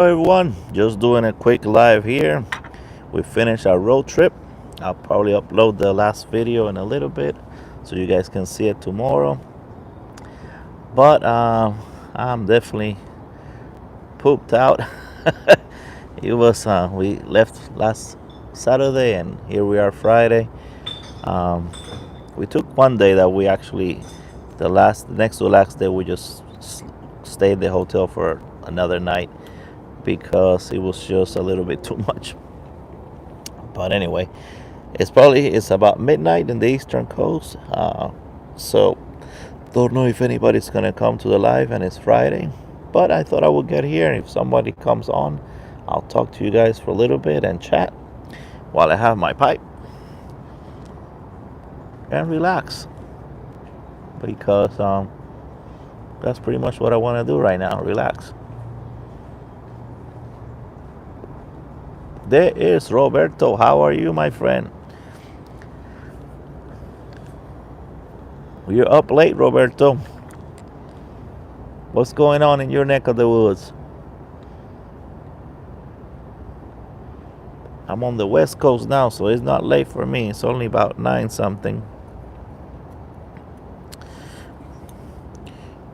Everyone, just doing a quick live here. We finished our road trip. I'll probably upload the last video in a little bit so you guys can see it tomorrow. But I'm definitely pooped out. It was we left last Saturday and here we are Friday. Um, we took one day that we actually the next to the last day we just stayed in the hotel for another night because it was just a little bit too much. But anyway, it's about midnight in the eastern coast. So don't know if anybody's gonna come to the live, and it's Friday. But I thought I would get here. If somebody comes on, I'll talk to you guys for a little bit and chat while I have my pipe and relax because that's pretty much what I want to do right now. Relax. There is Roberto. How are you, my friend? You're up late, Roberto. What's going on in your neck of the woods? I'm on the west coast now, so it's not late for me. It's only about 9 something.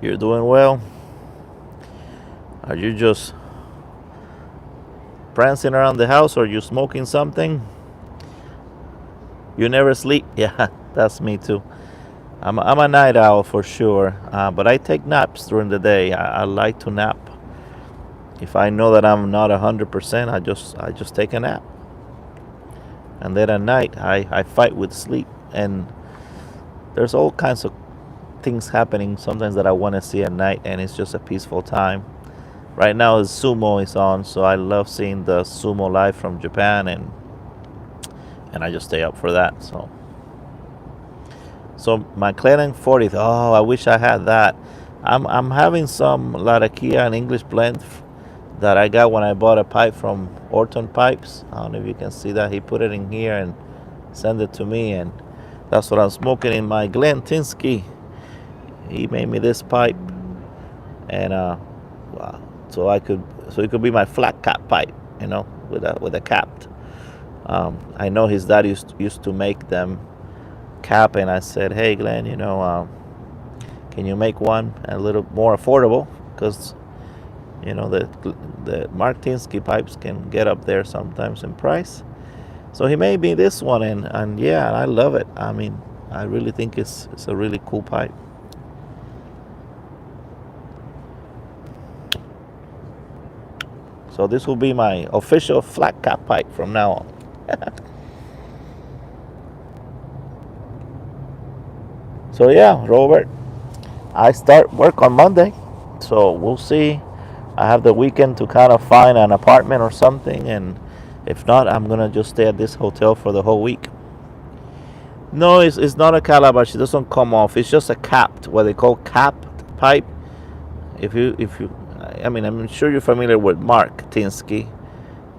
You're doing well? Are you just prancing around the house, or you smoking something? You never sleep? Yeah, that's me too. I'm a night owl for sure, but I take naps during the day. I like to nap. If I know that I'm not 100%, I just take a nap. And then at night, I fight with sleep. And there's all kinds of things happening sometimes that I want to see at night, and it's just a peaceful time. Right now, sumo is on, so I love seeing the sumo live from Japan, and I just stay up for that. So my Clennon 40th. Oh, I wish I had that. I'm having some Latakia and English blend that I got when I bought a pipe from Orton Pipes. I don't know if you can see that. He put it in here and sent it to me, and that's what I'm smoking in my Glenn Tinsky. He made me this pipe, and so it could be my flat cap pipe, with a capped. I know his dad used to make them cap, and I said, hey Glenn, can you make one a little more affordable, because the Martinsky pipes can get up there sometimes in price. So he made me this one, and yeah, I love it. I mean, I really think it's a really cool pipe. So this will be my official flat cap pipe from now on. So yeah, Robert, I start work on Monday, so we'll see. I have the weekend to kind of find an apartment or something, and if not, I'm gonna just stay at this hotel for the whole week. No, it's not a calabash. It doesn't come off. It's just a capped, what they call capped pipe. If you, I mean, I'm sure you're familiar with Mark Tinsky,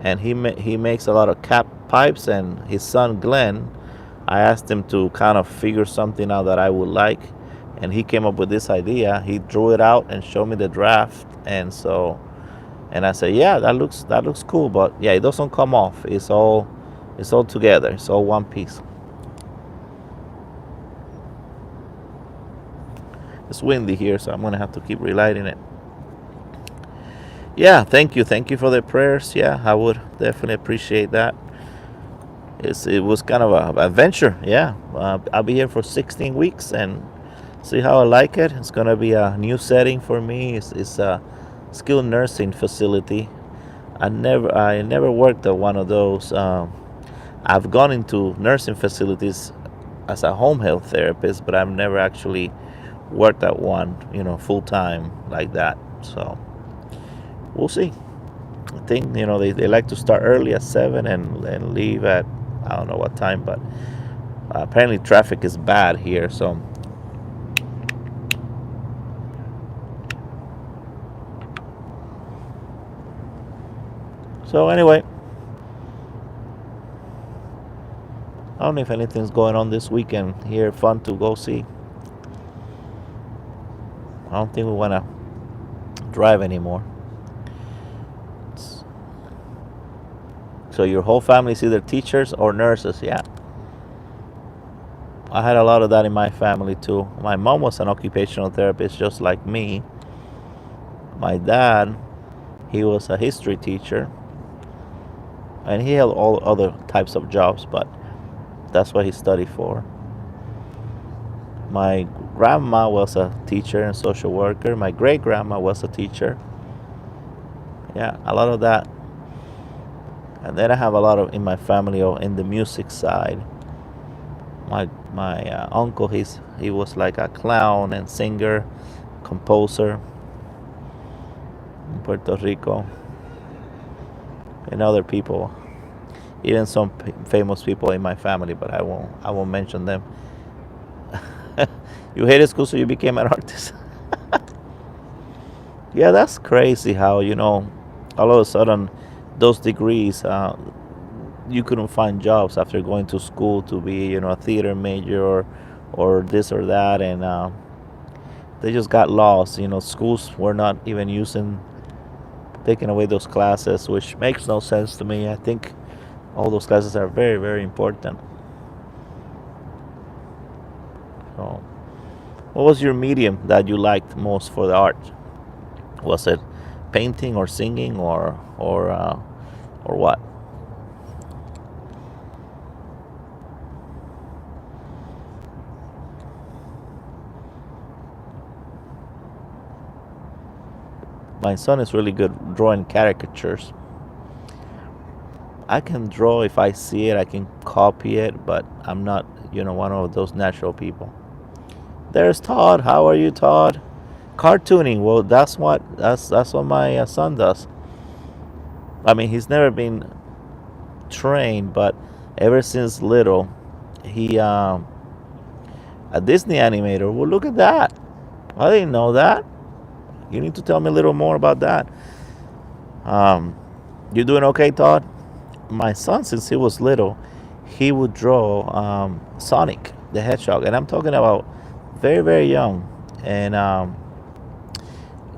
and he makes a lot of cap pipes. And his son Glenn, I asked him to kind of figure something out that I would like, and he came up with this idea. He drew it out and showed me the draft, and I said, yeah, that looks cool, but yeah, it doesn't come off. It's all together. It's all one piece. It's windy here, so I'm gonna have to keep relighting it. Yeah, thank you for the prayers. Yeah, I would definitely appreciate that. It was kind of an adventure. Yeah, I'll be here for 16 weeks and see how I like it. It's gonna be a new setting for me. It's a skilled nursing facility. I never worked at one of those. I've gone into nursing facilities as a home health therapist, but I've never actually worked at one, full time like that. So we'll see. I think they like to start early at 7 and leave at I don't know what time, but apparently traffic is bad here. So anyway, I don't know if anything's going on this weekend here. Fun to go see. I don't think we want to drive anymore. So your whole family is either teachers or nurses. Yeah, I had a lot of that in my family too. My mom was an occupational therapist just like me. My dad, he was a history teacher, and he had all other types of jobs, but that's what he studied for. My grandma was a teacher and social worker. My great grandma was a teacher. Yeah, a lot of that. And then I have a lot of in my family or in the music side. My uncle, he was like a clown and singer, composer in Puerto Rico, and other people, even some famous people in my family, but I won't mention them. You hated school, so you became an artist. Yeah, that's crazy how all of a sudden those degrees, you couldn't find jobs after going to school to be a theater major or this or that, and they just got lost. Schools were not even taking away those classes, which makes no sense to me. I think all those classes are very, very important. So, what was your medium that you liked most for the art? Was it painting or singing or what? My son is really good drawing caricatures. I can draw if I see it, I can copy it, but I'm not, one of those natural people. There's Todd. How are you, Todd? Cartooning. Well, that's what my son does. I mean, he's never been trained, but ever since little, he a Disney animator. Well, look at that. I didn't know that. You need to tell me a little more about that. Um, you doing okay, Todd? My son, since he was little, he would draw Sonic the Hedgehog, and I'm talking about very, very young. And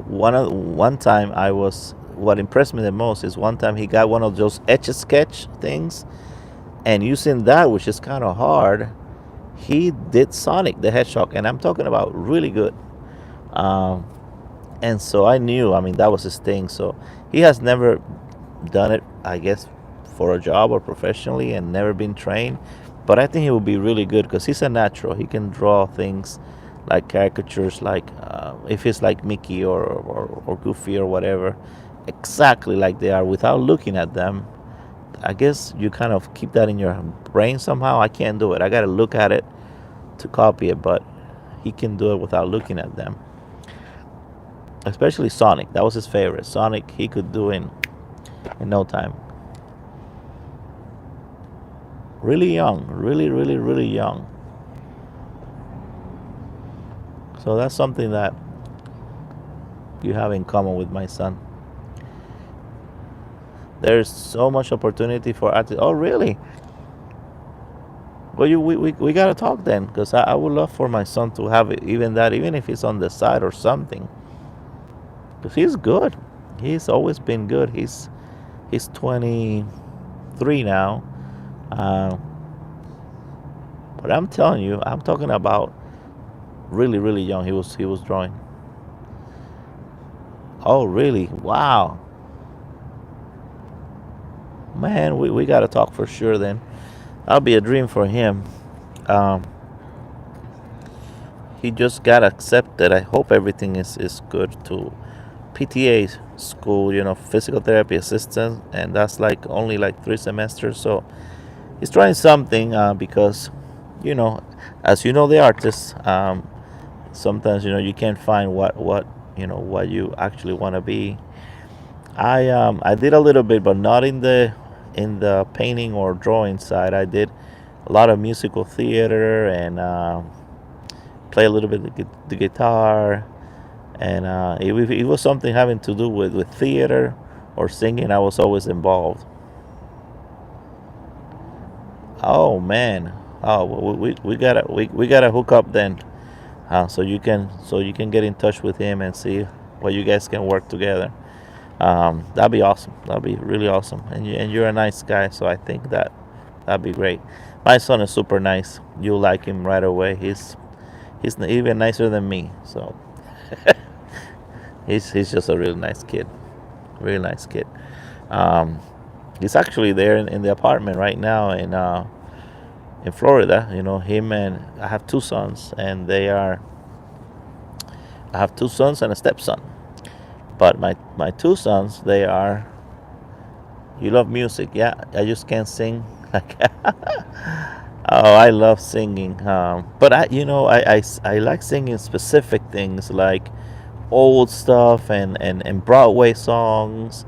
one time what impressed me the most is one time he got one of those Etch a Sketch things, and using that, which is kind of hard, he did Sonic the Hedgehog, and I'm talking about really good. Um, and so I knew, I mean, that was his thing. So he has never done it, I guess, for a job or professionally, and never been trained. But I think he will be really good because he's a natural. He can draw things like caricatures, like if it's like Mickey or Goofy or whatever, exactly like they are without looking at them. I guess you kind of keep that in your brain somehow. I can't do it. I got to look at it to copy it, but he can do it without looking at them. Especially Sonic. That was his favorite. Sonic, he could do in no time. Really young. Really, really, really young. So that's something that you have in common with my son. There's so much opportunity for artists. Oh, really? Well, we gotta talk then, because I would love for my son to have it, even that, even if it's on the side or something. Because he's good. He's always been good. He's 23 now. Uh, but I'm telling you, I'm talking about really, really young. He was drawing. Oh, really? Wow. Man, we got to talk for sure then. That'll be a dream for him. Um, he just got accepted. I hope everything is good to PTA school, physical therapy assistant, and that's like only like 3 semesters. So he's trying something because, you know, as you know, the artist, sometimes you can't find what you actually want to be. I did a little bit, but not in the painting or drawing side. I did a lot of musical theater and play a little bit the guitar, and if it was something having to do with theater or singing, I was always involved. Oh man, oh we gotta hook up then, so you can get in touch with him and see what you guys can work together. That'd be awesome. That'd be really awesome. And you're a nice guy, so I think that'd be great. My son is super nice. You'll like him right away. He's even nicer than me. So he's just a really nice kid. Really nice kid. Um, he's actually there in the apartment right now in Florida. You know, him and I have two sons, and I have two sons and a stepson. But my two sons, they are. You love music, yeah? I just can't sing. Oh, I love singing. But I like singing specific things like old stuff and Broadway songs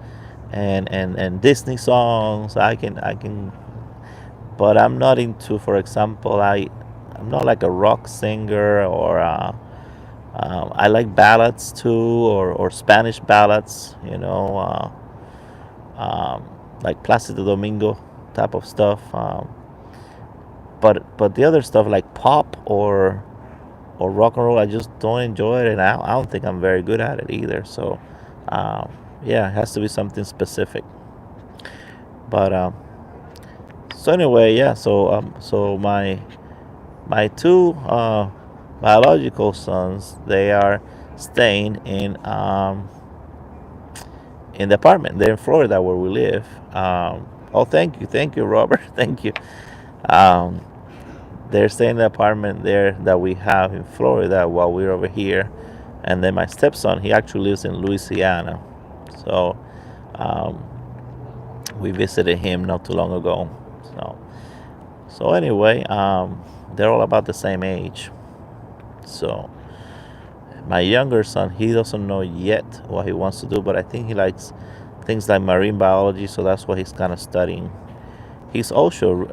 and Disney songs. I can, but I'm not into, for example, I'm not like a rock singer or I like ballads too, or Spanish ballads. Like Placido Domingo type of stuff. But the other stuff like pop or rock and roll, I just don't enjoy it, and I don't think I'm very good at it either. So, um, yeah, it has to be something specific. But so anyway, yeah. So my two biological sons, they are staying in the apartment. They're in Florida where we live. Oh, thank you, Robert, thank you. Um, they're staying in the apartment there that we have in Florida while we're over here. And then my stepson, he actually lives in Louisiana. So um, we visited him not too long ago. So anyway, they're all about the same age. So my younger son, he doesn't know yet what he wants to do, but I think he likes things like marine biology, so that's what he's kind of studying. He's also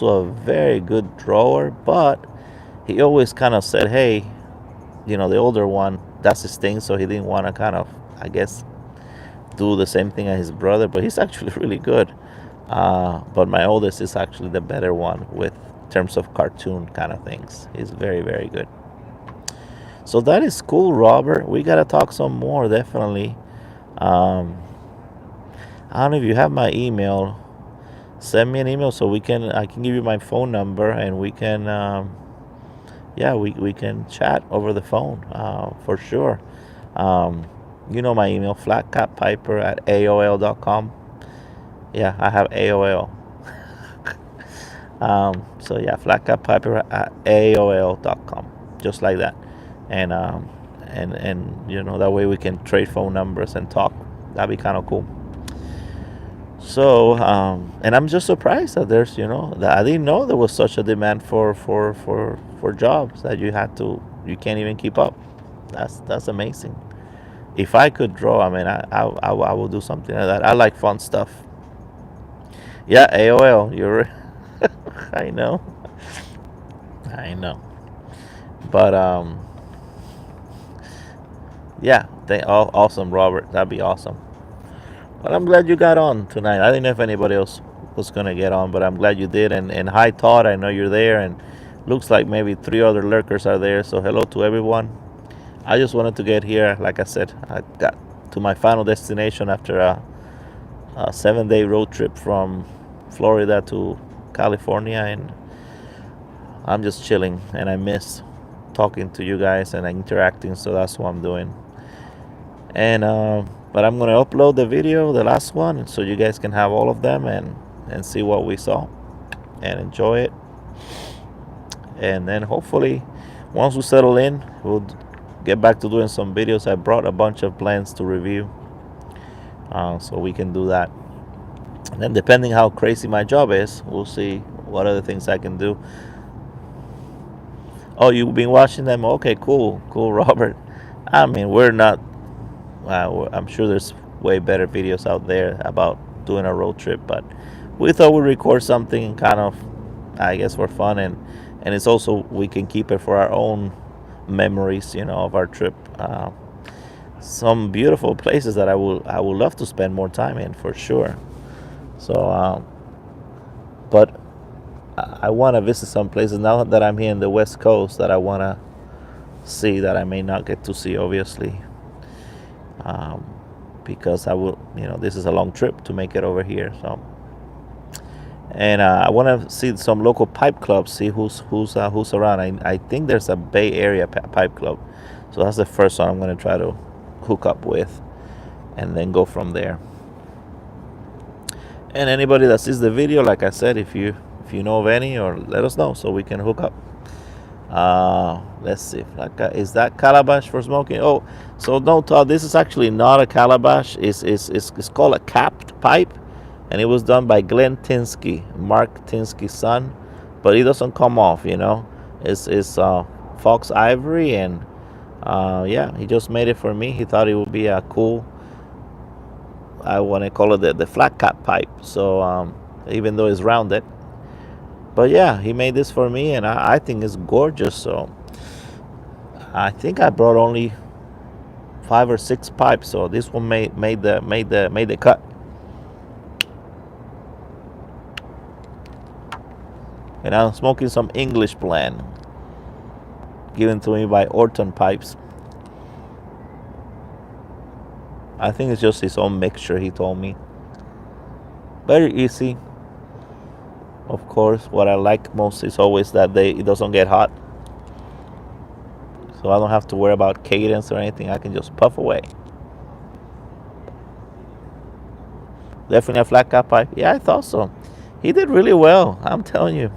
a very good drawer, but he always kind of said, "Hey, the older one, that's his thing," so he didn't want to kind of, I guess, do the same thing as his brother. But he's actually really good. But my oldest is actually the better one with terms of cartoon kind of things. He's very, very good. So that is cool, Robert. We gotta talk some more, definitely. Um, I don't know if you have my email. Send me an email so I can give you my phone number, and we can yeah, we can chat over the phone, for sure. Um, you know my email, flatcatpiper@aol.com. Yeah, I have AOL. So yeah, flatcatpiper@aol.com, just like that. And that way we can trade phone numbers and talk. That'd be kind of cool. So, and I'm just surprised that that I didn't know there was such a demand for jobs that you can't even keep up. That's amazing. If I could draw, I mean, I will do something like that. I like fun stuff. Yeah, AOL. You're. I know. I know. But yeah, awesome, Robert. That'd be awesome. But I'm glad you got on tonight. I didn't know if anybody else was gonna get on, but I'm glad you did. And hi, Todd. I know you're there, and looks like maybe three other lurkers are there. So hello to everyone. I just wanted to get here. Like I said, I got to my final destination after a 7-day road trip from Florida to California, and I'm just chilling. And I miss talking to you guys and interacting, so that's what I'm doing. And but I'm gonna upload the video, the last one, so you guys can have all of them and see what we saw and enjoy it. And then hopefully, once we settle in, we'll get back to doing some videos. I brought a bunch of plans to review, so we can do that. And then depending how crazy my job is, we'll see what other things I can do. Oh, you've been watching them? Okay, cool, Robert. I mean, we're not. I'm sure there's way better videos out there about doing a road trip, but we thought we'd record something kind of, I guess, for fun, and it's also we can keep it for our own memories, of our trip. Some beautiful places that I would love to spend more time in, for sure. So, but I want to visit some places now that I'm here in the West Coast that I want to see that I may not get to see, obviously. Um, because I will, this is a long trip to make it over here. So, and I want to see some local pipe clubs, see who's around. I think there's a Bay Area pipe club, so that's the first one I'm going to try to hook up with, and then go from there. And anybody that sees the video, like I said, if you know of any, or let us know so we can hook up. Let's see. Is that calabash for smoking? Oh, so no, Todd. This is actually not a calabash. It's called a capped pipe, and it was done by Glenn Tinsky, Mark Tinsky's son, but it doesn't come off. It's fox ivory, and yeah, he just made it for me. He thought it would be a cool. I want to call it the flat cap pipe. So even though it's rounded. But yeah, he made this for me, and I think it's gorgeous. So I think I brought only 5 or 6 pipes. So this one made the cut. And I'm smoking some English blend, given to me by Orton Pipes. I think it's just his own mixture, he told me. Very easy. Of course, what I like most is always that it doesn't get hot. So I don't have to worry about cadence or anything. I can just puff away. Definitely a flat cap pipe. Yeah, I thought so. He did really well, I'm telling you.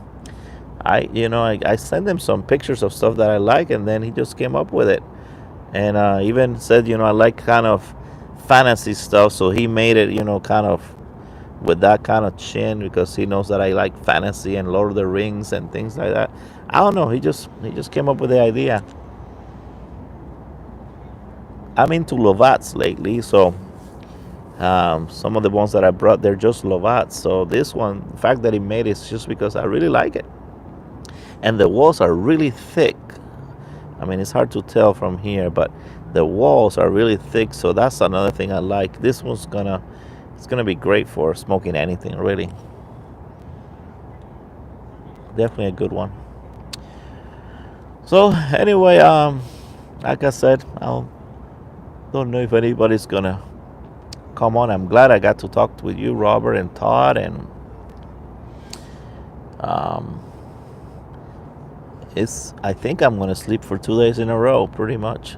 I sent him some pictures of stuff that I like, and then he just came up with it. And even said, I like kind of fantasy stuff, so he made it, kind of with that kind of chin, because he knows that I like fantasy and Lord of the Rings and things like that. I don't know. He just came up with the idea. I'm into Lovats lately, so some of the ones that I brought, they're just Lovats. So this one, the fact that he made it is just because I really like it. And the walls are really thick. I mean, it's hard to tell from here, but the walls are really thick. So that's another thing I like. This one's it's gonna be great for smoking anything, really. Definitely a good one. So anyway, like I said, I don't know if anybody's gonna come on. I'm glad I got to talk with you, Robert and Todd, and I think I'm gonna sleep for 2 days in a row, pretty much.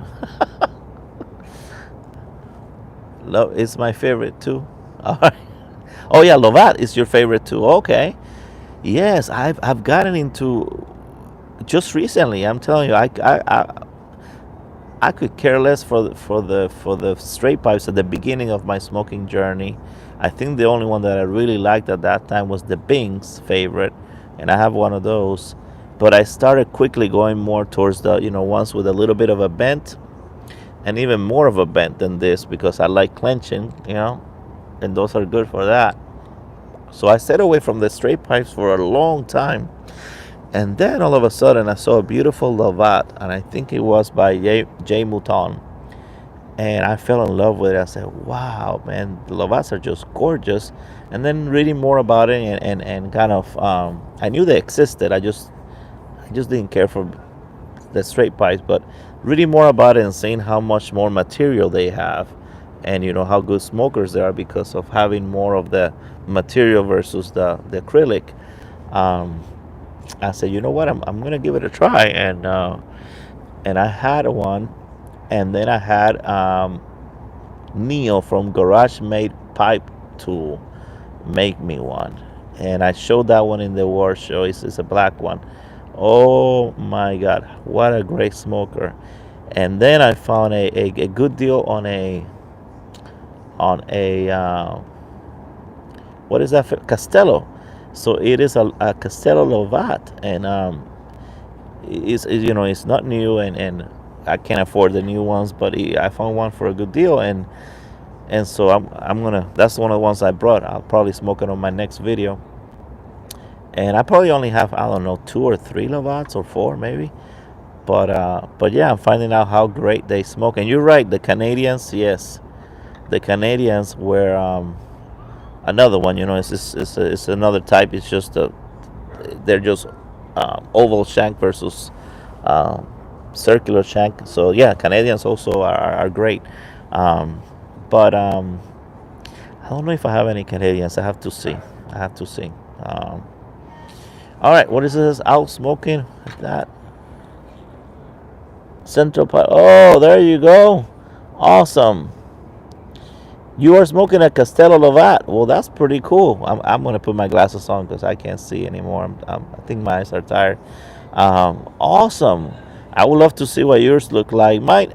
It's my favorite too. All right. Oh yeah, Lovat is your favorite too. Okay. Yes, I've gotten into just recently. I'm telling you, I could care less for the straight pipes at the beginning of my smoking journey. I think the only one that I really liked at that time was the Bing's favorite, and I have one of those. But I started quickly going more towards the ones with a little bit of a bent, and even more of a bent than this, because I like clenching, and those are good for that. So I stayed away from the straight pipes for a long time. And then all of a sudden I saw a beautiful Lovat, and I think it was by Jay Mouton. And I fell in love with it. I said, wow, man, the Lovats are just gorgeous. And then reading more about it, and kind of, I knew they existed. I just didn't care for the straight pipes, but reading more about it and seeing how much more material they have, and how good smokers they are because of having more of the material versus the acrylic. I said, you know what, I'm gonna give it a try, and I had one, and then I had Neil from Garage Made Pipe Tool make me one, and I showed that one in the war show. It's a black one. Oh my God, what a great smoker! And then I found a good deal on a what is that? Castello. So it is a Castello Lovat, and it's not new, and I can't afford the new ones, but I found one for a good deal, and so I'm gonna. That's one of the ones I brought. I'll probably smoke it on my next video. And I probably only have, I don't know, 2 or 3 Lovats, or 4 maybe. But yeah, I'm finding out how great they smoke. And you're right, the Canadians, yes, the Canadians were another one. It's another type. It's just they're just oval shank versus circular shank. So yeah, Canadians also are great. But I don't know if I have any Canadians. I have to see. I have to see. Um, all right, what is this? Out smoking? Is that Central Park? Oh, there you go. Awesome. You are smoking a Castello Lovat. Well, that's pretty cool. I'm gonna put my glasses on because I can't see anymore. I think my eyes are tired. Awesome. I would love to see what yours look like. Mine,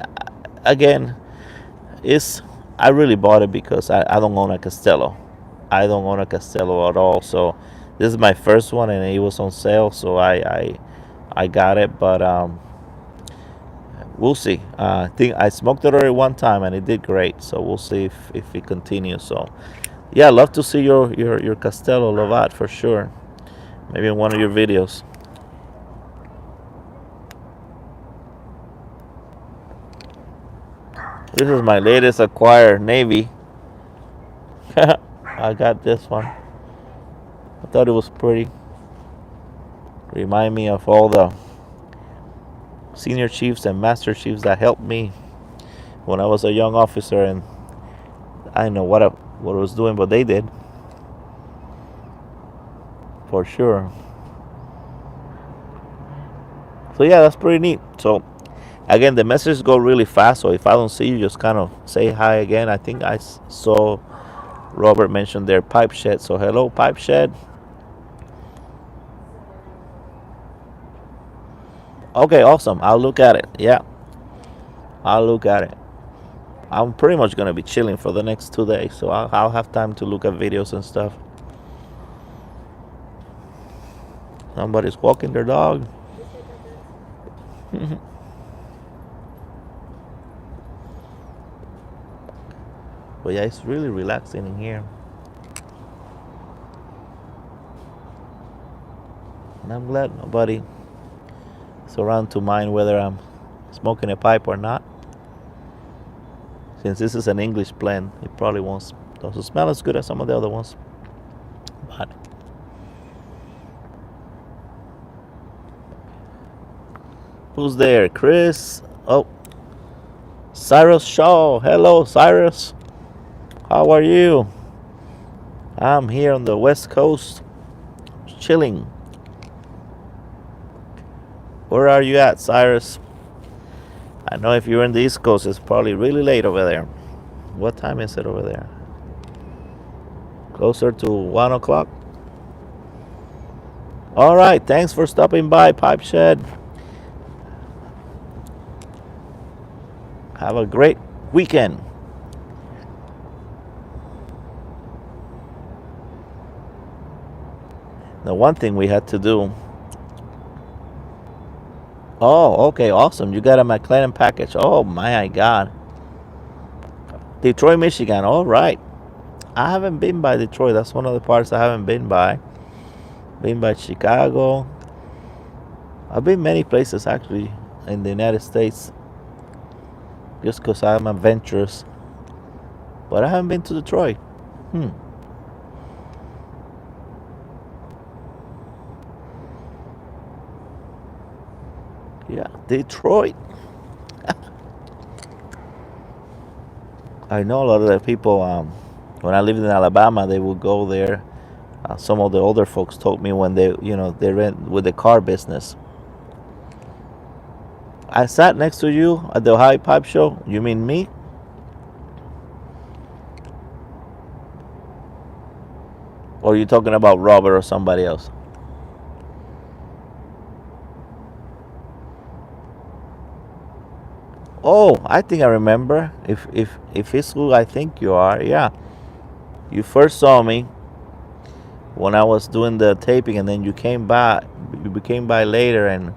again, is I really bought it because I don't own a Castello. I don't own a Castello at all. So this is my first one, and it was on sale, so I got it. But we'll see. I think I smoked it already one time, and it did great. So we'll see if it continues. So yeah, I'd love to see your Castello Lovat for sure. Maybe in one of your videos. This is my latest acquired Navy. I got this one. I thought it was pretty. Remind me of all the senior chiefs and master chiefs that helped me when I was a young officer, and I didn't know what I was doing, but they did for sure. So yeah, that's pretty neat. So again, the messages go really fast. So if I don't see you, just kind of say hi again. I think I saw Robert mentioned their pipe shed. So hello, pipe shed. Okay, awesome. I'll look at it. Yeah, I'll look at it. I'm pretty much gonna be chilling for the next 2 days, so I'll have time to look at videos and stuff. Somebody's walking their dog. But yeah, it's really relaxing in here. And I'm glad nobody is around to mind whether I'm smoking a pipe or not. Since this is an English blend, it probably doesn't smell as good as some of the other ones. But who's there? Chris? Oh, Cyrus Shaw. Hello, Cyrus. How are you? I'm here on the West Coast, chilling. Where are you at, Cyrus? I know if you're in the East Coast, it's probably really late over there. What time is it over there? Closer to 1 o'clock? All right, thanks for stopping by, Pipe Shed. Have a great weekend. The one thing we had to do. Oh, okay, awesome. You got a McLennan package. Oh, my God. Detroit, Michigan. All right. I haven't been by Detroit. That's one of the parts I haven't been by. Been by Chicago. I've been many places, actually, in the United States. Just because I'm adventurous. But I haven't been to Detroit. Yeah, Detroit. I know a lot of the people, when I lived in Alabama, they would go there. Some of the older folks told me when they rent with the car business. I sat next to you at the Ohio Pipe Show. You mean me? Or are you talking about Robert or somebody else? Oh, I think I remember. If it's who I think you are, yeah. You first saw me when I was doing the taping, and then you came by. You came by later, and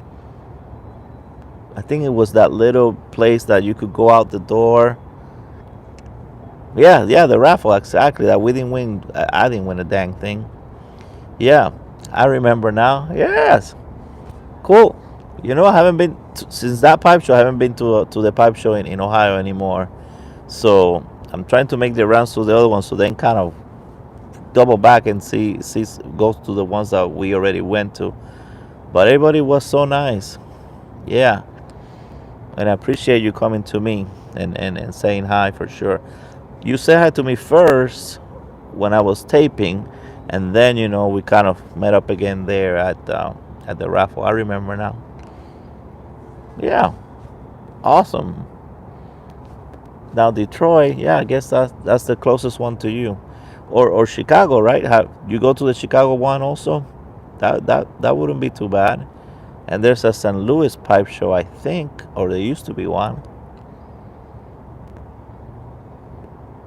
I think it was that little place that you could go out the door. Yeah, the raffle, exactly. That we didn't win. I didn't win a dang thing. Yeah, I remember now. Yes, cool. I haven't been since that pipe show. I haven't been to the pipe show in Ohio anymore. So I'm trying to make the rounds to the other ones, so then kind of double back and see go to the ones that we already went to. But everybody was so nice. Yeah, and I appreciate you coming to me and saying hi for sure. You said hi to me first when I was taping, and then we kind of met up again there at the raffle. I remember now. Yeah, awesome. Now Detroit, yeah, I guess that's the closest one to you, or Chicago, right? Have you go to the Chicago one also? That wouldn't be too bad. And there's a St. Louis pipe show, I think, or there used to be one,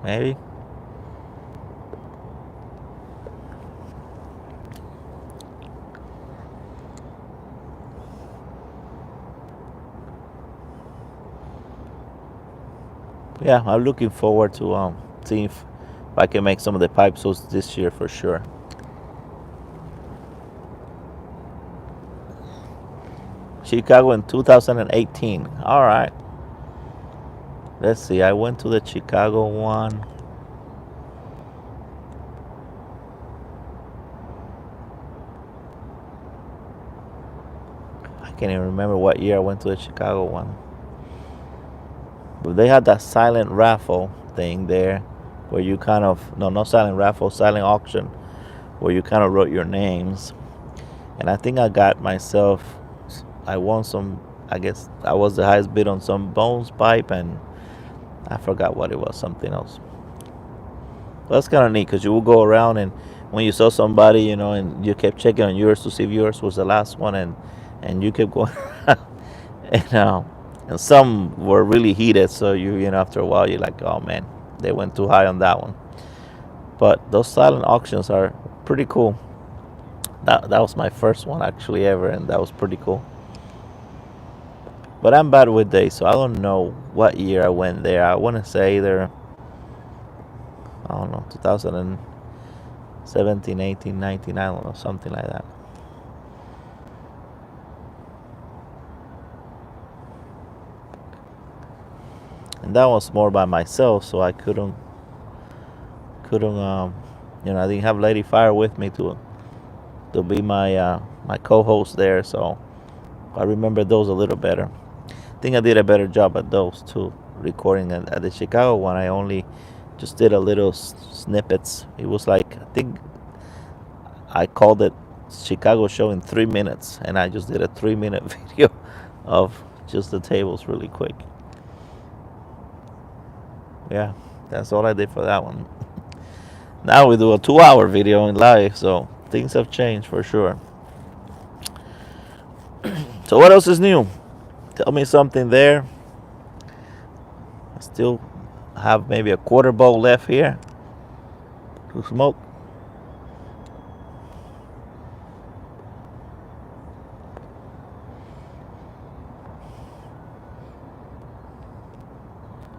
maybe. Yeah, I'm looking forward to seeing if I can make some of the pipe shows this year for sure. Chicago in 2018. All right. Let's see. I went to the Chicago one. I can't even remember what year I went to the Chicago one. But they had that silent raffle thing there where you kind of, no, not silent raffle, silent auction, where you kind of wrote your names. And I think I got myself, I won some, I guess I was the highest bid on some Bones pipe, and I forgot what it was, something else. Well, that's kind of neat because you will go around, and when you saw somebody, and you kept checking on yours to see if yours was the last one, and you kept going, and and some were really heated. So after a while, you're like, oh man, they went too high on that one. But those silent auctions are pretty cool. That was my first one actually ever, and that was pretty cool. But I'm bad with days, so I don't know what year I went there. I want to say either, I don't know, 2017, 18, 19, I don't know, something like that. And that was more by myself, so I couldn't I didn't have Lady Fire with me to be my co-host there, so I remember those a little better. I think I did a better job at those too, recording at the Chicago one. I only just did a little snippets. It was like, I think I called it Chicago show in 3 minutes, and I just did a 3 minute video of just the tables really quick. Yeah, that's all I did for that one. Now we do a 2 hour video in live, so things have changed for sure. So what else is new? Tell me something there. I still have maybe a quarter bowl left here to smoke.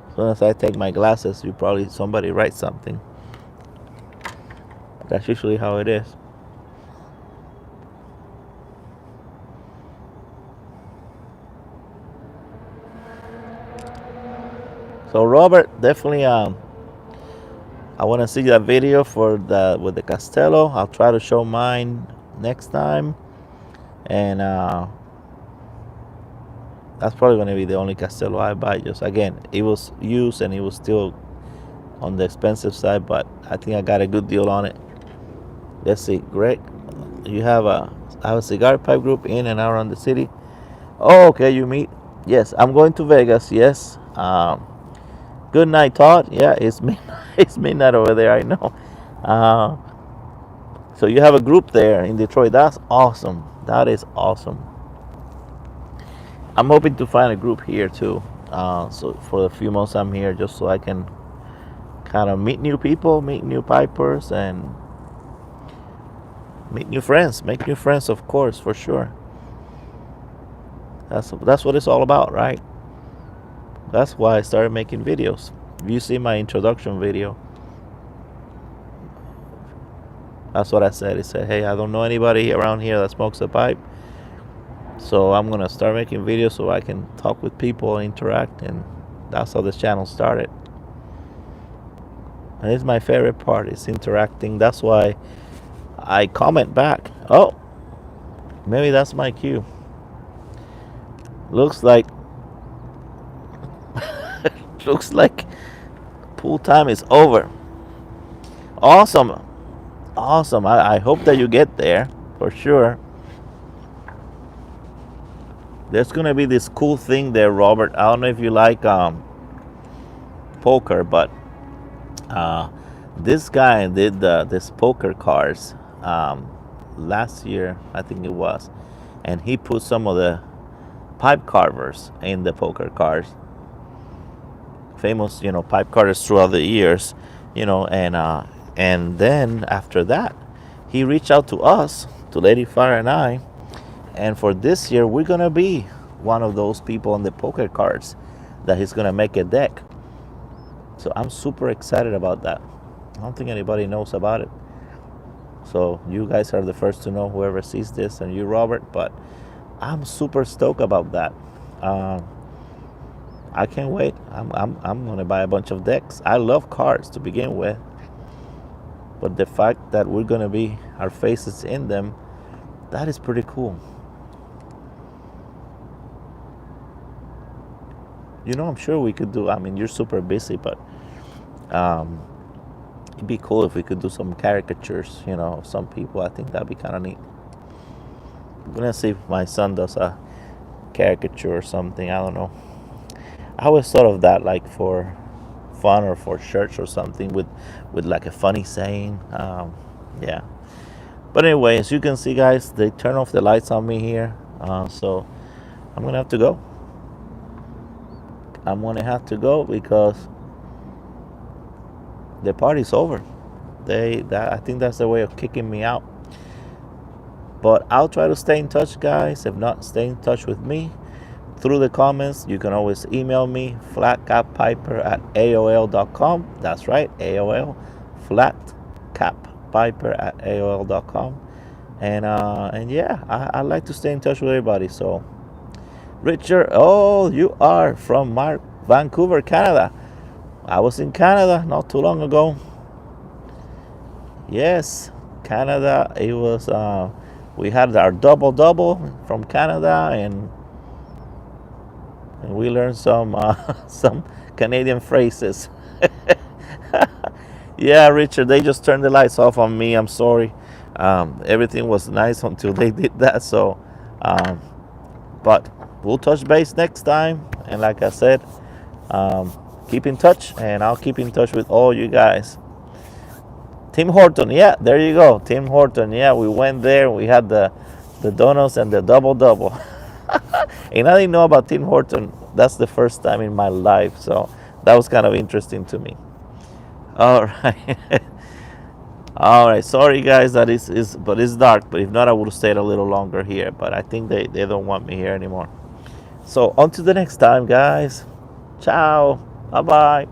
As soon as I take my glasses, you probably somebody write something. That's usually how it is. So Robert, definitely I want to see that video for with the Castello. I'll try to show mine next time, and that's probably going to be the only Castello I buy. Just again, it was used and it was still on the expensive side, but I think I got a good deal on it. Let's see, Greg, you have I have a cigar pipe group in and around the city. Oh, okay, you meet. Yes, I'm going to Vegas. Yes. Good night, Todd. Yeah, it's midnight. It's midnight over there. I know. Uh, so you have a group there in Detroit. That's awesome. That is awesome. I'm hoping to find a group here too. So for the few months I'm here, just so I can kind of meet new people, meet new pipers, and meet new friends. Make new friends, of course, for sure. That's what it's all about, right? That's why I started making videos. If you see my introduction video, that's what I said. It said, hey, I don't know anybody around here that smokes a pipe, so I'm gonna start making videos so I can talk with people and interact, and that's how this channel started. And it's my favorite part, is interacting. That's why I comment back. Oh, maybe that's my cue. Looks like Pool time is over. Awesome. Awesome. I hope that you get there for sure. There's gonna be this cool thing there, Robert. I don't know if you like poker, but uh, this guy did this poker cards last year, I think it was, and he put some of the pipe carvers in the poker cards. Famous, pipe carvers throughout the years, and then after that, he reached out to us, to Lady Fire and I, and for this year, we're gonna be one of those people on the poker cards that he's gonna make a deck. So I'm super excited about that. I don't think anybody knows about it. So you guys are the first to know, whoever sees this, and you, Robert. But I'm super stoked about that. I can't wait. I'm gonna buy a bunch of decks. I love cards to begin with, but the fact that we're gonna be our faces in them, that is pretty cool. I'm sure we could do. I mean, you're super busy, but it'd be cool if we could do some caricatures, of some people. I think that'd be kind of neat. I'm gonna see if my son does a caricature or something. I don't know. I always thought of that like for fun or for church or something with like a funny saying. Yeah. But anyway, as you can see, guys, they turn off the lights on me here, so I'm gonna have to go. I'm gonna have to go because the party's over. I think that's their way of kicking me out. But I'll try to stay in touch, guys. If not, stay in touch with me through the comments. You can always email me, flatcappiper@aol.com. That's right, AOL, flatcappiper@aol.com. And yeah, I like to stay in touch with everybody. So, Richard, you are from Vancouver, Canada. I was in Canada not too long ago. Yes, Canada. It was. We had our double from Canada, and we learned some some Canadian phrases. Yeah, Richard. They just turned the lights off on me. I'm sorry. Everything was nice until they did that. So, but we'll touch base next time. And like I said, keep in touch, and I'll keep in touch with all you guys. Tim Horton, yeah, there you go. Tim Horton, yeah, we went there. We had the donuts and the double. And I didn't know about Tim Horton. That's the first time in my life, so that was kind of interesting to me. All right. All right, sorry guys that but it's dark. But if not, I would have stayed a little longer here. But I think they don't want me here anymore. So on to the next time, guys. Ciao. Bye-bye.